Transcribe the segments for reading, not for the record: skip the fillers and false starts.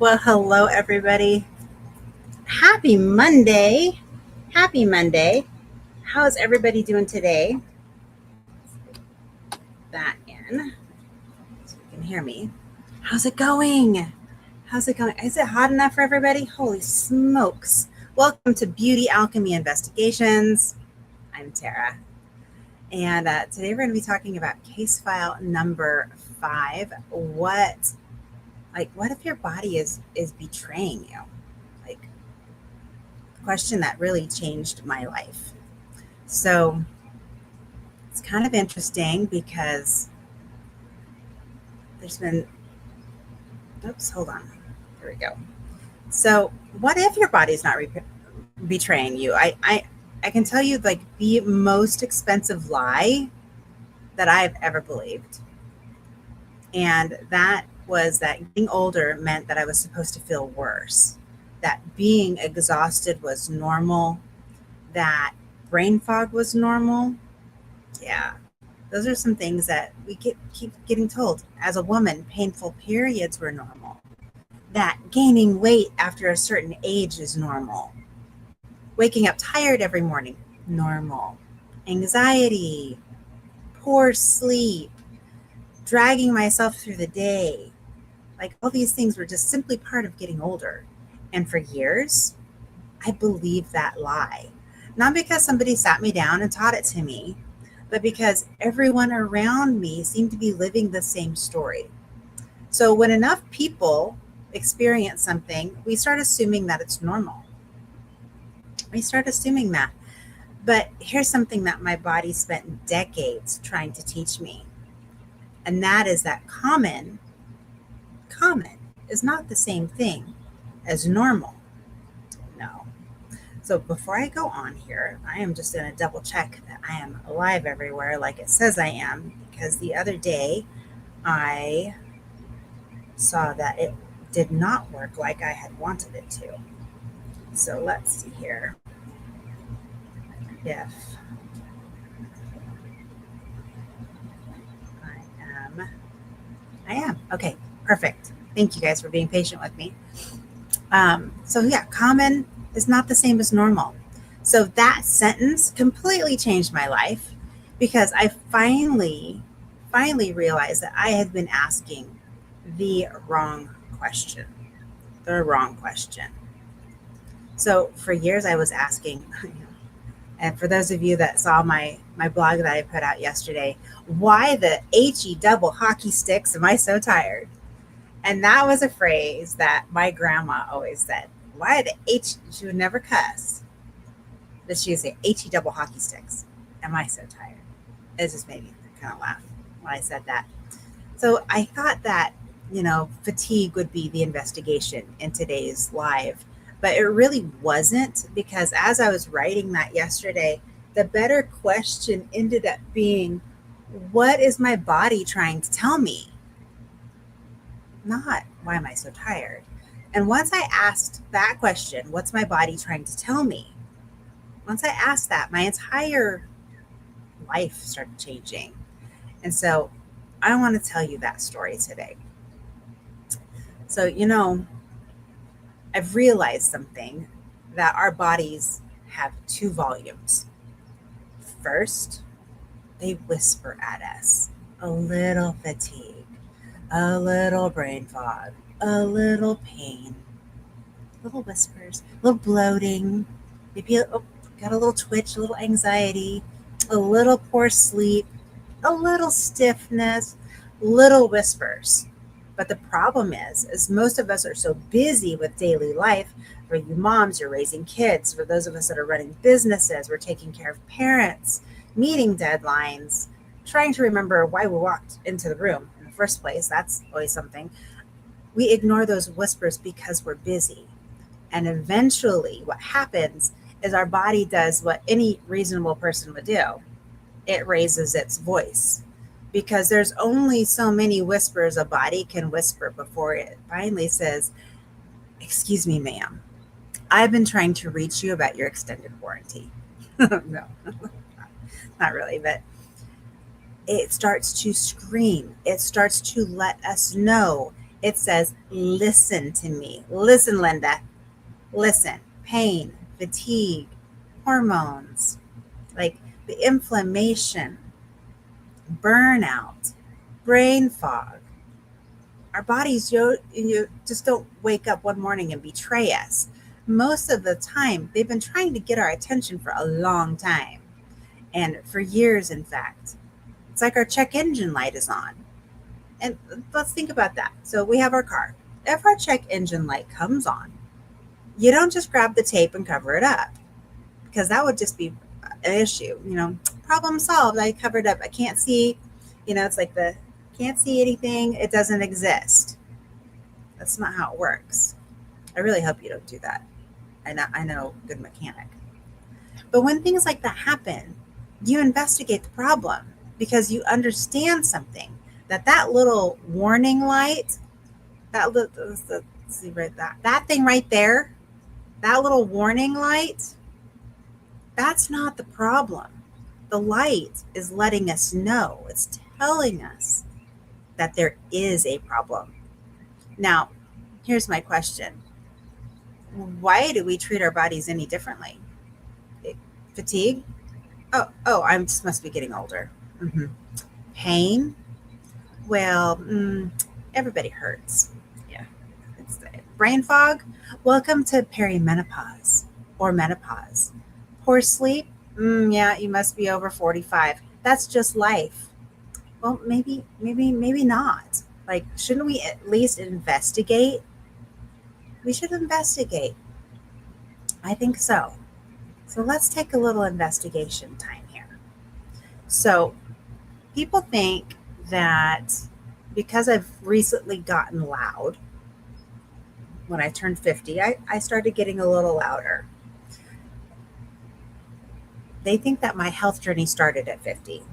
Well, hello, everybody. Happy Monday. Happy Monday. How's everybody doing today? That in so you can hear me. How's it going? How's it going? Is it hot enough for everybody? Holy smokes. Welcome to Beauty Alchemy Investigations. I'm Tara. And today we're going to be talking about case file number 5. What if your body is betraying you? Like, question that really changed my life. So it's kind of interesting because there's been, hold on. There we go. So what if your body's not betraying you? I can tell you like the most expensive lie that I've ever believed. And that was that getting older meant that I was supposed to feel worse, that being exhausted was normal, that brain fog was normal. Yeah, those are some things that we keep getting told. As a woman, painful periods were normal. That gaining weight after a certain age is normal. Waking up tired every morning, normal. Anxiety, poor sleep, dragging myself through the day. Like all these things were just simply part of getting older. And for years, I believed that lie. Not because somebody sat me down and taught it to me, but because everyone around me seemed to be living the same story. So when enough people experience something, we start assuming that it's normal. We start assuming that. But here's something that my body spent decades trying to teach me. And that is that common is not the same thing as normal. No. So before I go on here, I am just going to double check that I am alive everywhere like it says I am, because the other day I saw that it did not work like I had wanted it to. So let's see here. If I am. Okay, perfect. Thank you guys for being patient with me. So yeah, common is not the same as normal. So that sentence completely changed my life because I finally realized that I had been asking the wrong question. So for years I was asking, and for those of you that saw my blog that I put out yesterday, why the HE double hockey sticks am I so tired? And that was a phrase that my grandma always said. Why the H? She would never cuss, but she would say, HE double hockey sticks. Am I so tired? It just made me kind of laugh when I said that. So I thought that, fatigue would be the investigation in today's live, but it really wasn't, because as I was writing that yesterday, the better question ended up being, what is my body trying to tell me? Not, why am I so tired? And once I asked that question, what's my body trying to tell me? Once I asked that, my entire life started changing. And so I want to tell you that story today. So, I've realized something, that our bodies have 2 volumes. First, they whisper at us, a little fatigue, a little brain fog, a little pain, little whispers, a little bloating, maybe got a little twitch, a little anxiety, a little poor sleep, a little stiffness, little whispers. But the problem is most of us are so busy with daily life. For you moms, you're raising kids. For those of us that are running businesses, we're taking care of parents, meeting deadlines, trying to remember why we walked into the room in the first place. That's always something. We ignore those whispers because we're busy. And eventually what happens is our body does what any reasonable person would do. It raises its voice, because there's only so many whispers a body can whisper before it finally says, excuse me, ma'am, I've been trying to reach you about your extended warranty. No, not really, but it starts to scream. It starts to let us know It says, listen to me. Listen, Linda. Listen. Pain, fatigue, hormones, like the inflammation, burnout, brain fog. Our bodies you just don't wake up one morning and betray us. Most of the time, they've been trying to get our attention for a long time, and for years, in fact. It's like our check engine light is on. And let's think about that. So we have our car. If our check engine light comes on, you don't just grab the tape and cover it up, because that would just be an issue. Problem solved. I covered up. I can't see. It's like the can't see anything. It doesn't exist. That's not how it works. I really hope you don't do that. I know a good mechanic. But when things like that happen, you investigate the problem because you understand something. That little warning light, let's see that thing right there, that little warning light, that's not the problem. The light is letting us know. It's telling us that there is a problem. Now, here's my question. Why do we treat our bodies any differently? Fatigue? Oh, I just must be getting older. Pain? Well, everybody hurts. Yeah. It's the brain fog. Welcome to perimenopause or menopause. Poor sleep? Yeah, you must be over 45. That's just life. Well, maybe not. Like, shouldn't we at least investigate? We should investigate. I think so. So let's take a little investigation time here. So people think that because I've recently gotten loud, when I turned 50, I started getting a little louder. They think that my health journey started at 50.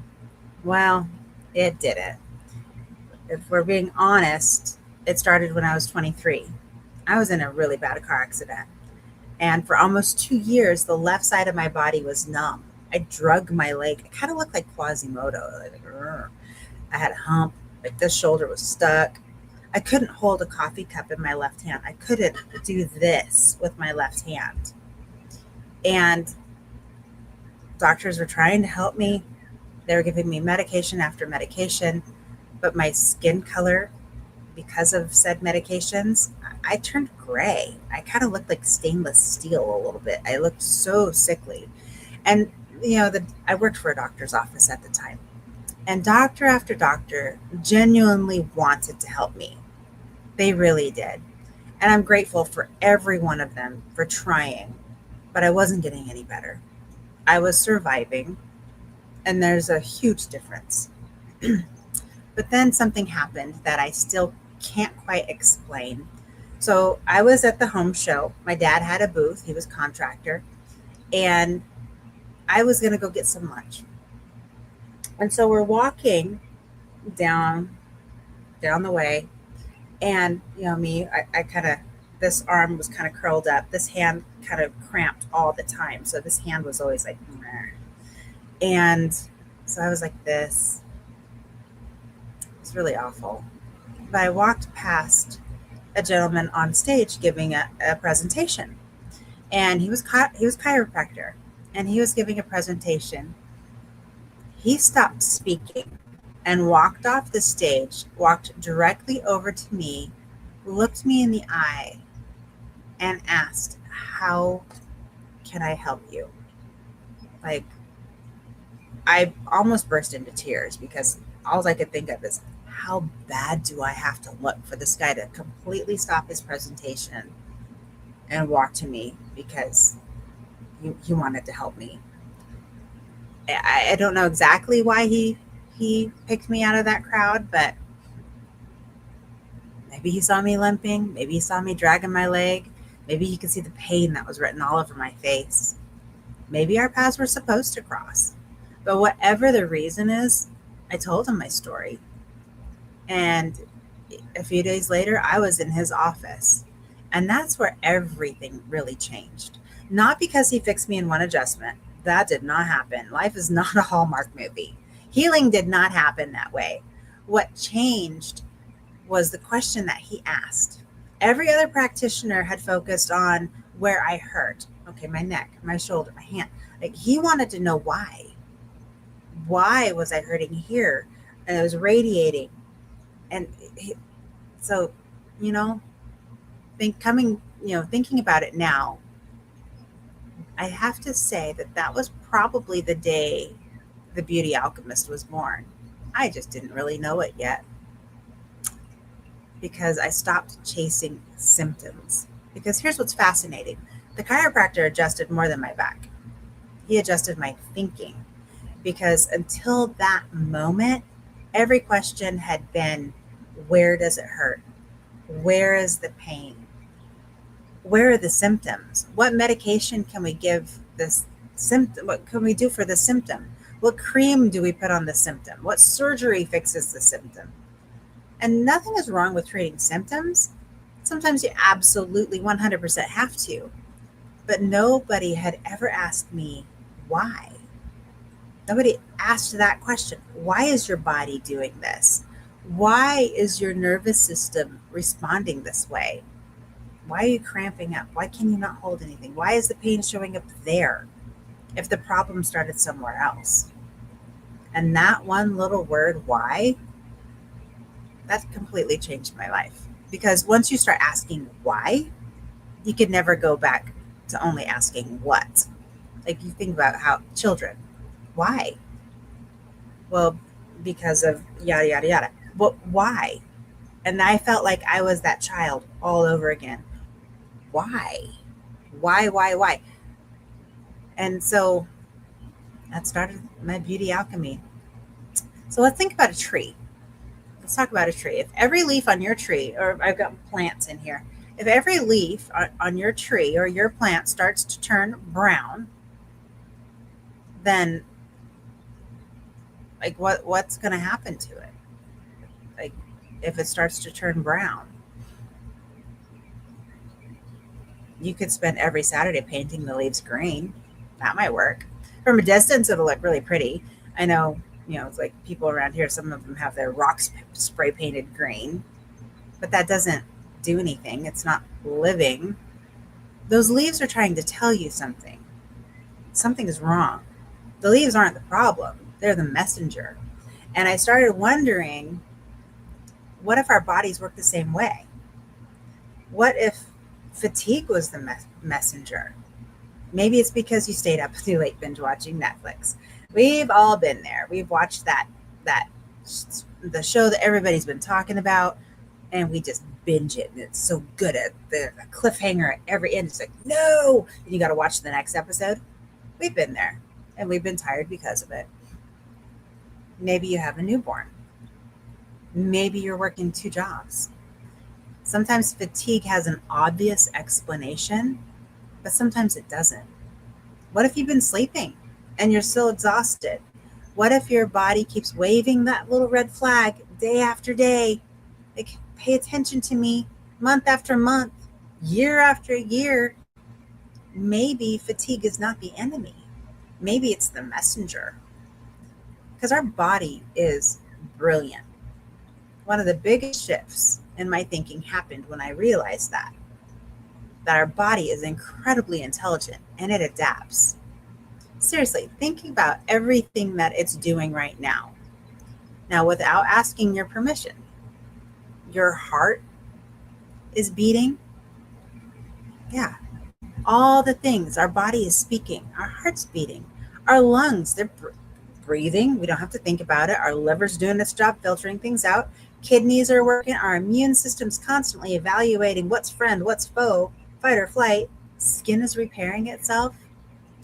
Well, it didn't. If we're being honest, it started when I was 23. I was in a really bad car accident. And for almost 2 years, the left side of my body was numb. I drug my leg. I kind of looked like Quasimodo. I had a hump. Like this shoulder was stuck. I couldn't hold a coffee cup in my left hand. I couldn't do this with my left hand. And doctors were trying to help me. They were giving me medication after medication. But my skin color, because of said medications, I turned gray. I kind of looked like stainless steel a little bit. I looked so sickly. And, I worked for a doctor's office at the time. And doctor after doctor genuinely wanted to help me. They really did. And I'm grateful for every one of them for trying. But I wasn't getting any better. I was surviving. And there's a huge difference. But then something happened that I still can't quite explain. So I was at the home show. My dad had a booth. He was a contractor. And I was going to go get some lunch. And so we're walking down the way. And, I kind of, this arm was kind of curled up. This hand kind of cramped all the time. So this hand was always like, meh. And so I was like this. It's really awful. But I walked past a gentleman on stage giving a presentation, and he was chiropractor, and he was giving a presentation. He stopped speaking and walked off the stage, walked directly over to me, looked me in the eye, and asked, "How can I help you?" Like, I almost burst into tears because all I could think of is, how bad do I have to look for this guy to completely stop his presentation and walk to me because he wanted to help me? I don't know exactly why he picked me out of that crowd, but maybe he saw me limping. Maybe he saw me dragging my leg. Maybe he could see the pain that was written all over my face. Maybe our paths were supposed to cross. But whatever the reason is, I told him my story. And a few days later, I was in his office. And that's where everything really changed. Not because he fixed me in one adjustment. That did not happen. Life is not a Hallmark movie. Healing did not happen that way. What changed was the question that he asked. Every other practitioner had focused on where I hurt. Okay, my neck, my shoulder, my hand. Like, he wanted to know why. Why was I hurting here? And it was radiating. And so, you know, thinking about it now, I have to say that that was probably the day the Beauty Alchemist was born. I just didn't really know it yet because I stopped chasing symptoms. Because here's what's fascinating. The chiropractor adjusted more than my back. He adjusted my thinking, because until that moment, every question had been, where does it hurt? Where is the pain? Where are the symptoms? What medication can we give this symptom? What can we do for the symptom? What cream do we put on the symptom? What surgery fixes the symptom? And nothing is wrong with treating symptoms. Sometimes you absolutely 100% have to. But nobody had ever asked me why. Nobody asked that question. Why is your body doing this? Why is your nervous system responding this way? Why are you cramping up? Why can you not hold anything? Why is the pain showing up there if the problem started somewhere else? And that one little word, why, that completely changed my life. Because once you start asking why, you could never go back to only asking what. Like, you think about how children, why? Well, because of yada, yada, yada. But why? And I felt like I was that child all over again. Why? Why? And so that started my beauty alchemy. So let's think about a tree. Let's talk about a tree. If every leaf on your tree, or I've got plants in here, if every leaf on your tree or your plant starts to turn brown, then like what's going to happen to it? Like, if it starts to turn brown, you could spend every Saturday painting the leaves green. That might work. From a distance, it'll look really pretty. I know, it's like people around here, some of them have their rocks spray painted green, but that doesn't do anything. It's not living. Those leaves are trying to tell you something. Something is wrong. The leaves aren't the problem. They're the messenger. And I started wondering, what if our bodies work the same way? What if fatigue was the messenger? Maybe it's because you stayed up too late binge watching Netflix. We've all been there. We've watched the show that everybody's been talking about, and we just binge it. And it's so good at the cliffhanger at every end. It's like, no, and you got to watch the next episode. We've been there, and we've been tired because of it. Maybe you have a newborn. Maybe you're working 2 jobs. Sometimes fatigue has an obvious explanation, but sometimes it doesn't. What if you've been sleeping and you're still exhausted? What if your body keeps waving that little red flag day after day? Like, pay attention to me, month after month, year after year. Maybe fatigue is not the enemy. Maybe it's the messenger. Because our body is brilliant. One of the biggest shifts in my thinking happened when I realized that our body is incredibly intelligent and it adapts. Seriously, think about everything that it's doing right now. Now, without asking your permission, your heart is beating. Yeah, all the things. Our body is speaking. Our heart's beating. Our lungs, they're breathing. We don't have to think about it. Our liver's doing its job filtering things out. Kidneys are working. Our immune system's constantly evaluating what's friend, what's foe, fight or flight. Skin is repairing itself.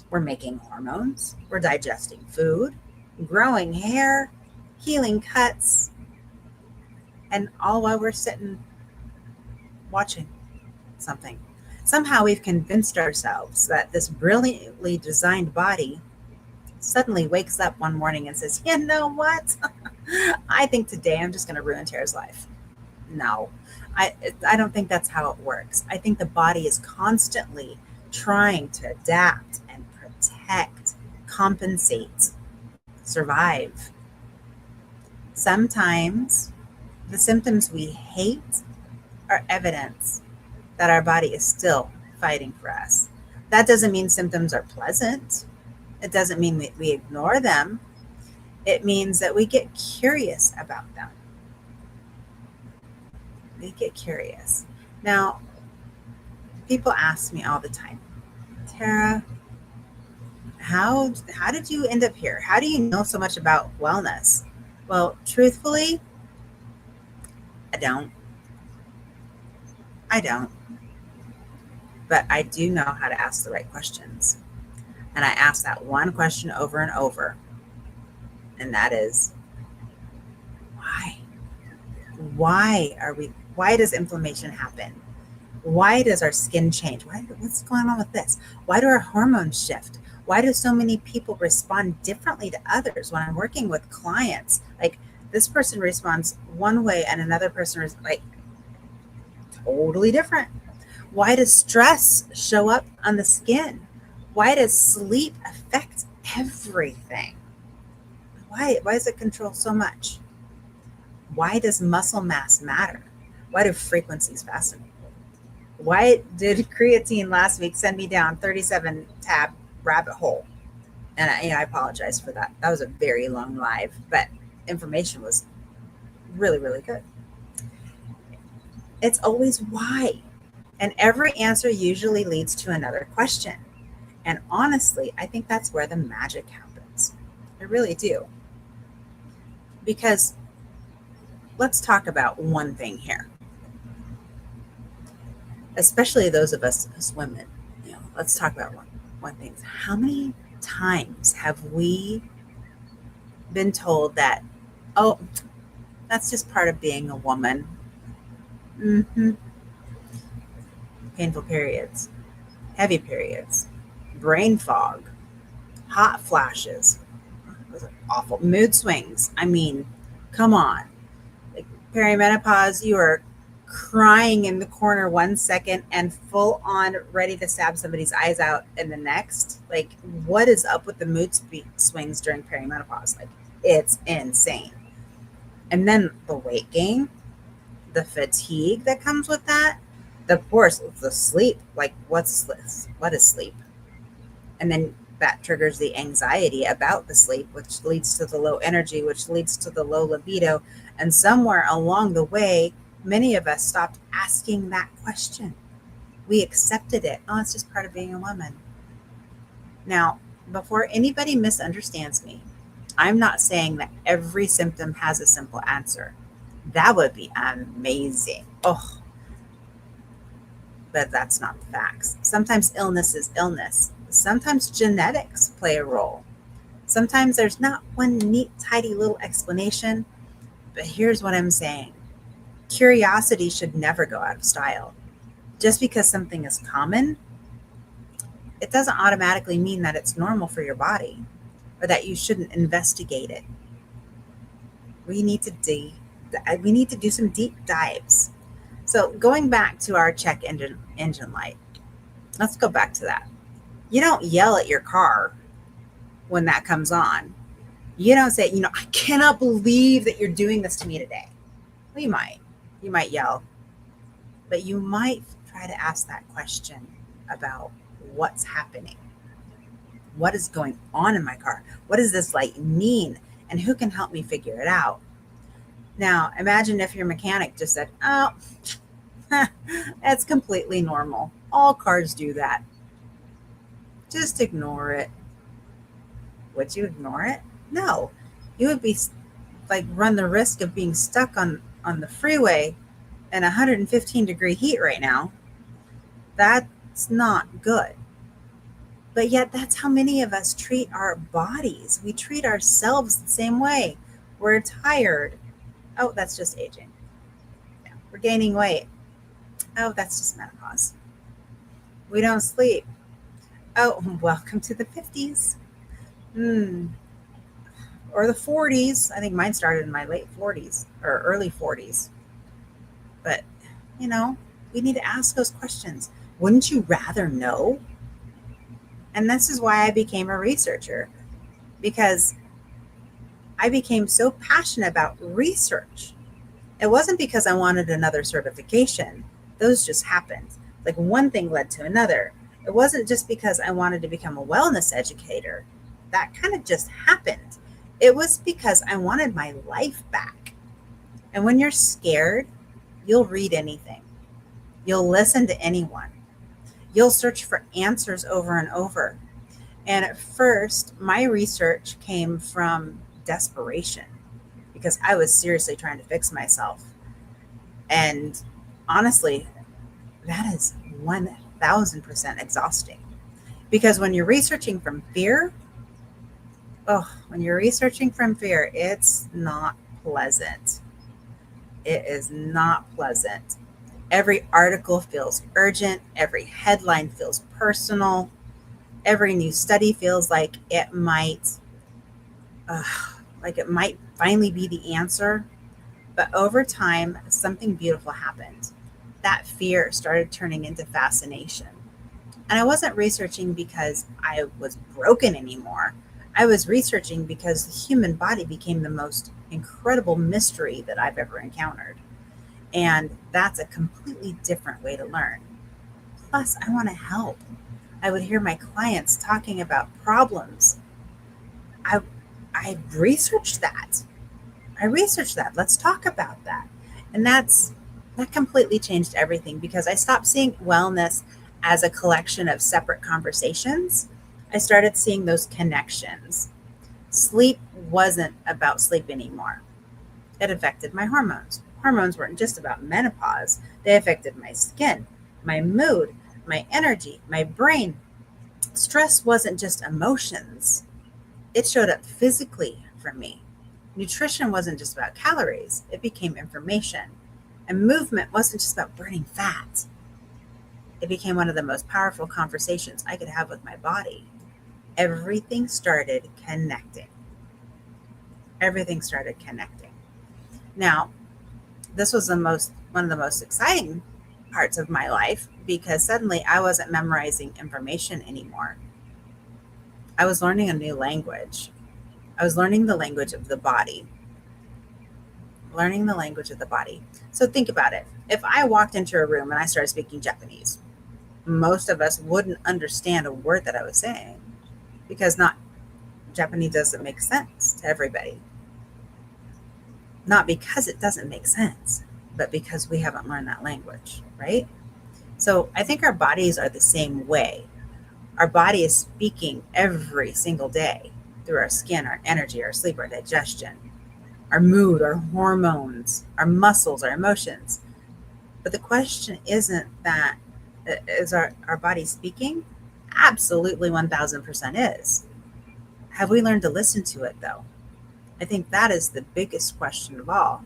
We're making hormones. We're digesting food, growing hair, healing cuts, and all while we're sitting watching something. Somehow we've convinced ourselves that this brilliantly designed body suddenly wakes up one morning and says, you know what? I think today I'm just going to ruin Tara's life. No, I don't think that's how it works. I think the body is constantly trying to adapt and protect, compensate, survive. Sometimes The symptoms we hate are evidence that our body is still fighting for us. That doesn't mean symptoms are pleasant. It doesn't mean that we ignore them. It means that we get curious about them. We get curious. Now, people ask me all the time, Tara, how did you end up here? How do you know so much about wellness? Well, truthfully, I don't. I don't. But I do know how to ask the right questions. And I ask that one question over and over. And that is, why? Why does inflammation happen? Why does our skin change? What's going on with this? Why do our hormones shift? Why do so many people respond differently to others when I'm working with clients? Like, this person responds one way and another person is like totally different. Why does stress show up on the skin? Why does sleep affect everything? Why does it control so much? Why does muscle mass matter? Why do frequencies fascinate? Why did creatine last week send me down 37 tab rabbit hole? And I apologize for that. That was a very long live, but information was really, really good. It's always why. And every answer usually leads to another question. And honestly, I think that's where the magic happens. I really do. Because let's talk about one thing here, especially those of us as women. Let's talk about one thing. How many times have we been told that, oh, that's just part of being a woman? Mm-hmm. Painful periods, heavy periods, brain fog, hot flashes, those are awful mood swings. I mean, come on. Like, perimenopause, you are crying in the corner one second and full on ready to stab somebody's eyes out in the next. Like, what is up with the mood swings during perimenopause? Like, it's insane. And then the weight gain, the fatigue that comes with that, of course, the sleep. Like, what is sleep? And then that triggers the anxiety about the sleep, which leads to the low energy, which leads to the low libido. And somewhere along the way, many of us stopped asking that question. We accepted it. Oh, it's just part of being a woman. Now, before anybody misunderstands me, I'm not saying that every symptom has a simple answer. That would be amazing. Oh, but that's not the facts. Sometimes illness is illness. Sometimes genetics play a role. Sometimes there's not one neat, tidy little explanation. But here's what I'm saying. Curiosity should never go out of style. Just because something is common, it doesn't automatically mean that it's normal for your body or that you shouldn't investigate it. We need to do some deep dives. So going back to our check engine light, let's go back to that. You don't yell at your car when that comes on. You don't say, I cannot believe that you're doing this to me today. Well, you might yell, but you might try to ask that question about what's happening. What is going on in my car? What does this light mean? And who can help me figure it out? Now, imagine if your mechanic just said, oh, that's completely normal. All cars do that. Just ignore it. Would you ignore it? No. You would be run the risk of being stuck on the freeway in 115-degree heat right now. That's not good. But yet that's how many of us treat our bodies. We treat ourselves the same way. We're tired. Oh, that's just aging. Yeah. We're gaining weight. Oh, that's just menopause. We don't sleep. Oh, welcome to the 50s. Or the 40s. I think mine started in my late 40s or early 40s. But, we need to ask those questions. Wouldn't you rather know? And this is why I became a researcher, because I became so passionate about research It wasn't because I wanted another certification. Those just happened. Like one thing led to another. It wasn't just because I wanted to become a wellness educator. That kind of just happened. It was because I wanted my life back. And when you're scared, you'll read anything. You'll listen to anyone. You'll search for answers over and over. And at first, my research came from desperation because I was seriously trying to fix myself. And honestly, that is 1000% exhausting. Because when you're researching from fear, when you're researching from fear, it's not pleasant. It is not pleasant. Every article feels urgent. Every headline feels personal. Every new study feels uh, like it might finally be the answer. But over time, something beautiful happened. That fear started turning into fascination. And I wasn't researching because I was broken anymore. I was researching because the human body became the most incredible mystery that I've ever encountered. And that's a completely different way to learn. Plus, I want to help. I would hear my clients talking about problems. I I researched that. I researched that. Let's talk about that. And that completely changed everything because I stopped seeing wellness as a collection of separate conversations. I started seeing those connections. Sleep wasn't about sleep anymore. It affected my hormones. Hormones weren't just about menopause, they affected my skin, my mood, my energy, my brain. Stress wasn't just emotions, it showed up physically for me. Nutrition wasn't just about calories, it became information. And movement wasn't just about burning fat, it became one of the most powerful conversations I could have with my body. Everything started connecting. Everything started connecting. Now, this was one of the most exciting parts of my life because suddenly I wasn't memorizing information anymore. I was learning a new language. I was learning the language of the body. Learning the language of the body. So think about it. If I walked into a room and I started speaking Japanese, most of us wouldn't understand a word that I was saying because not Japanese doesn't make sense to everybody. Not because it doesn't make sense, but because we haven't learned that language, right? So I think our bodies are the same way. Our body is speaking every single day through our skin, our energy, our sleep, our digestion, our mood, our hormones, our muscles, our emotions. But the question isn't that is our body speaking? Absolutely 1000% is. Have we learned to listen to it though? I think that is the biggest question of all.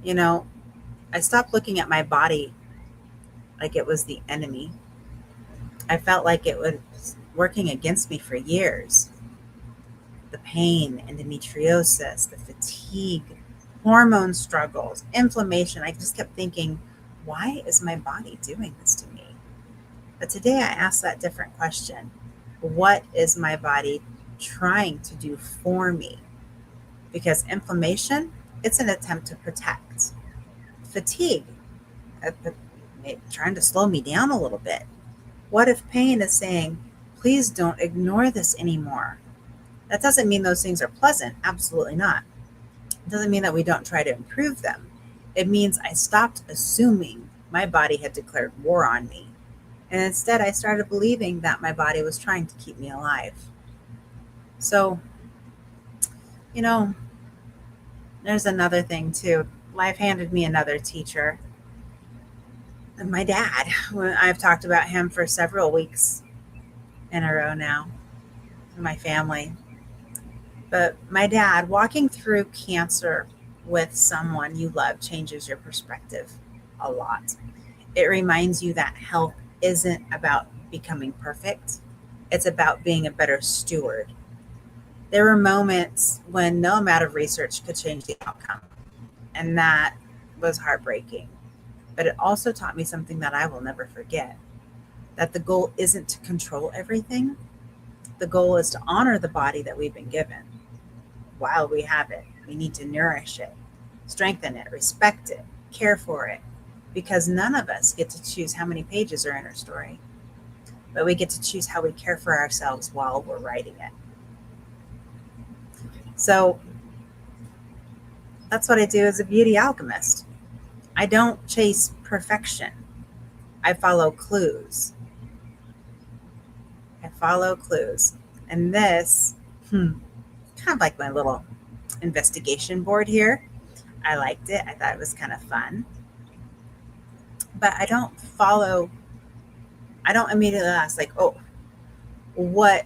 You know, I stopped looking at my body like it was the enemy. I felt like it was working against me for years. The pain, endometriosis, the fatigue, hormone struggles, inflammation. I just kept thinking, why is my body doing this to me? But today I asked that different question. What is my body trying to do for me? Because inflammation, it's an attempt to protect. Fatigue, uh, trying to slow me down a little bit. What if pain is saying, please don't ignore this anymore? That doesn't mean those things are pleasant. Absolutely not. It doesn't mean that we don't try to improve them. It means I stopped assuming my body had declared war on me. And instead, I started believing that my body was trying to keep me alive. So, you know, there's another thing too. Life handed me another teacher. And my dad, I've talked about him for several weeks in a row now, in my family. But my dad, walking through cancer with someone you love changes your perspective a lot. It reminds you that health isn't about becoming perfect, it's about being a better steward. There were moments when no amount of research could change the outcome, and that was heartbreaking. But it also taught me something that I will never forget, that the goal isn't to control everything. The goal is to honor the body that we've been given while we have it. We need to nourish it. strengthen it, respect it, care for it, because none of us get to choose how many pages are in our story, but we get to choose how we care for ourselves while we're writing it. So that's what I do as a beauty alchemist. I don't chase perfection. I follow clues. I follow clues. And this, kind of like my little investigation board here. I liked it. I thought it was kind of fun. But I don't immediately ask like, oh, what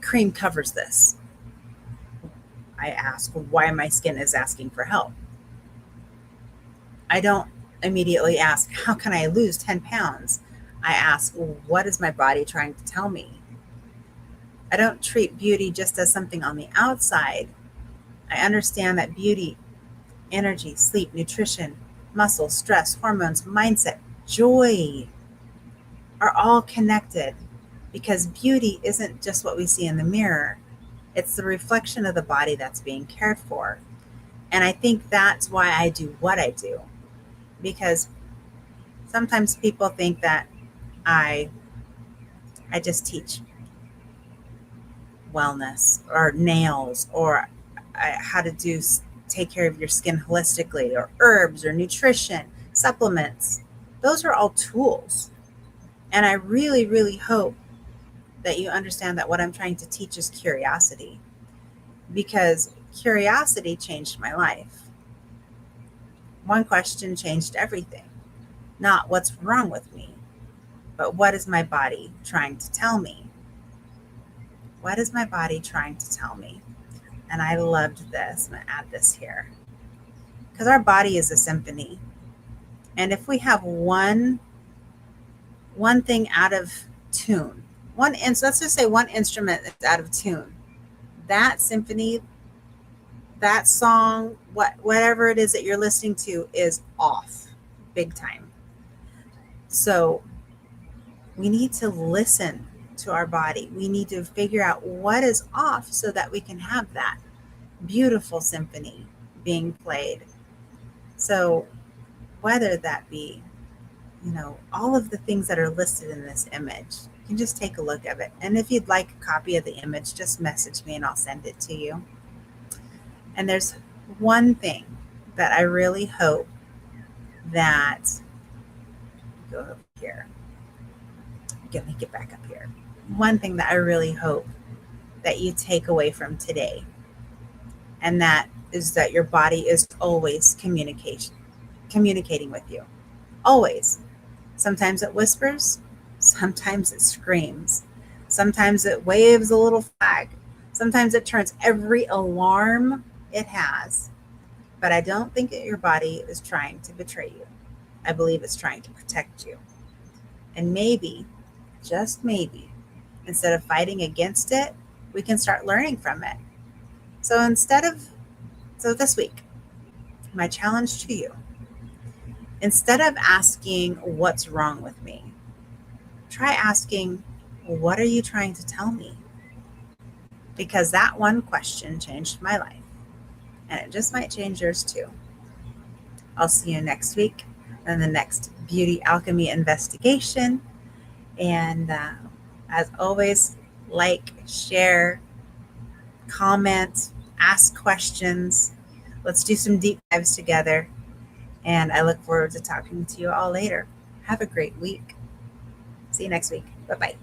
cream covers this? I ask why my skin is asking for help. I don't immediately ask, how can I lose 10 pounds? I ask, what is my body trying to tell me? I don't treat beauty just as something on the outside. I understand that beauty, energy, sleep, nutrition, muscle, stress, hormones, mindset, joy are all connected, because beauty isn't just what we see in the mirror. It's the reflection of the body that's being cared for. And I think that's why I do what I do, because sometimes people think that I just teach wellness or nails or how to take care of your skin holistically, or herbs or nutrition, supplements. Those are all tools. And I really, really hope that you understand that what I'm trying to teach is curiosity, because curiosity changed my life. One question changed everything. Not what's wrong with me, but what is my body trying to tell me? What is my body trying to tell me? And I loved this. I'm going to add this here, because our body is a symphony. And if we have one thing out of tune, let's just say one instrument that's out of tune, that symphony, that song, whatever it is that you're listening to is off big time. So we need to listen to our body. We need to figure out what is off so that we can have that beautiful symphony being played. So whether that be, all of the things that are listed in this image, you can just take a look at it. And if you'd like a copy of the image, just message me and I'll send it to you. And there's one thing that I really hope that, go over here, let me get back up here. One thing that I really hope that you take away from today, and that is that your body is always communicating with you. Always. Sometimes it whispers, sometimes it screams, sometimes it waves a little flag, sometimes it turns every alarm it has. But I don't think that your body is trying to betray you. I believe it's trying to protect you. And maybe, just maybe, instead of fighting against it, we can start learning from it. So this week, my challenge to you, instead of asking what's wrong with me, try asking, what are you trying to tell me? Because that one question changed my life, and it just might change yours too. I'll see you next week in the next Beauty Alchemy investigation. And as always, like, share, comment, ask questions. Let's do some deep dives together. And I look forward to talking to you all later. Have a great week. See you next week. Bye-bye.